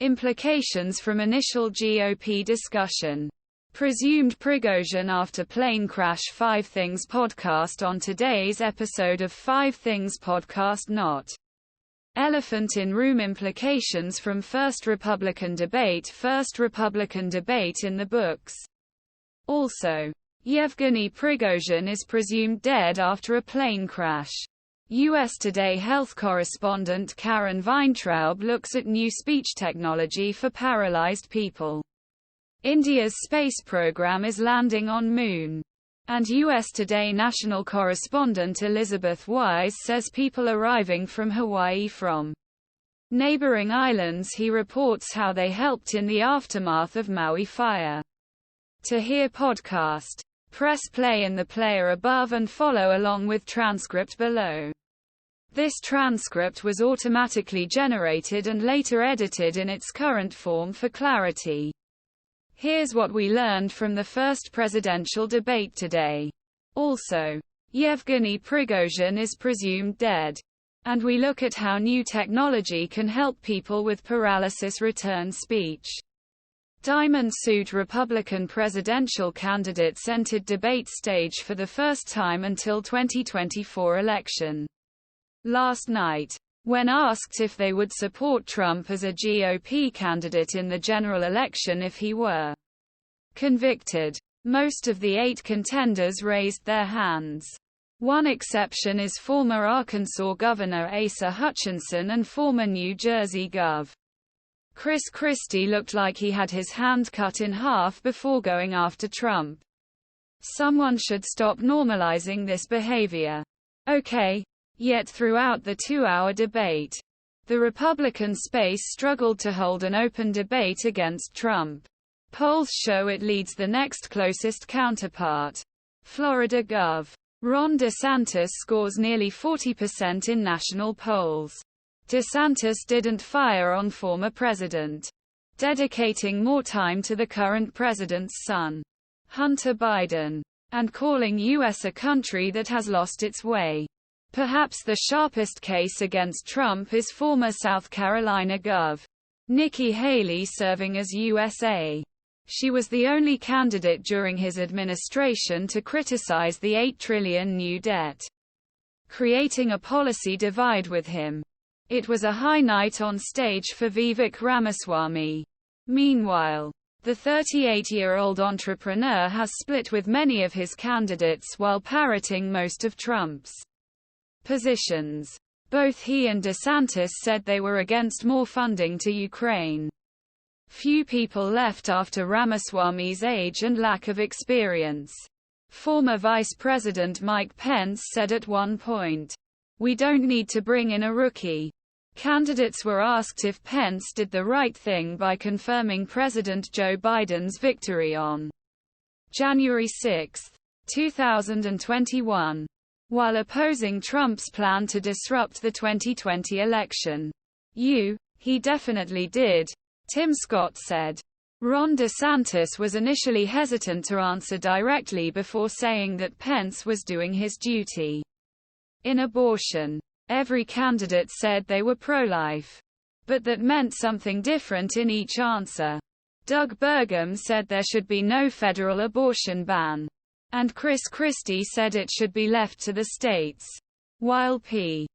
Implications from initial GOP discussion. Presumed Prigozhin after plane crash. 5 Things podcast. On today's episode of 5 Things podcast, not elephant in room implications from first Republican debate. First Republican debate in the books. Also, Yevgeny Prigozhin is presumed dead after a plane crash. US Today health correspondent Karen Weintraub looks at new speech technology for paralyzed people. India's space program is landing on moon. And US Today national correspondent Elizabeth Weise says people arriving from Hawaii from neighboring islands. He reports how they helped in the aftermath of Maui fire. To hear podcast, press play in the player above and follow along with transcript below. This transcript was automatically generated and later edited in its current form for clarity. Here's what we learned from the first presidential debate today. Also, Yevgeny Prigozhin is presumed dead. And we look at how new technology can help people with paralysis return speech. Diamond suit Republican presidential candidates entered debate stage for the first time until 2024 election. Last night, when asked if they would support Trump as a GOP candidate in the general election if he were convicted, most of the 8 contenders raised their hands. One exception is former Arkansas Governor Asa Hutchinson and former New Jersey Gov. Chris Christie looked like he had his hand cut in half before going after Trump. Someone should stop normalizing this behavior. Okay. Yet throughout the 2-hour debate, the Republican space struggled to hold an open debate against Trump. Polls show it leads the next closest counterpart, Florida Gov. Ron DeSantis scores nearly 40% in national polls. DeSantis didn't fire on former president, dedicating more time to the current president's son, Hunter Biden, and calling U.S. a country that has lost its way. Perhaps the sharpest case against Trump is former South Carolina Gov. Nikki Haley serving as USA. She was the only candidate during his administration to criticize the $8 trillion new debt, creating a policy divide with him. It was a high night on stage for Vivek Ramaswamy. Meanwhile, the 38-year-old entrepreneur has split with many of his candidates while parroting most of Trump's positions. Both he and DeSantis said they were against more funding to Ukraine. Few people left after Ramaswamy's age and lack of experience. Former Vice President Mike Pence said at one point, "We don't need to bring in a rookie." Candidates were asked if Pence did the right thing by confirming President Joe Biden's victory on January 6, 2021. While opposing Trump's plan to disrupt the 2020 election. He definitely did, Tim Scott said. Ron DeSantis was initially hesitant to answer directly before saying that Pence was doing his duty in abortion. Every candidate said they were pro-life, but that meant something different in each answer. Doug Burgum said there should be no federal abortion ban. And Chris Christie said it should be left to the states. While P.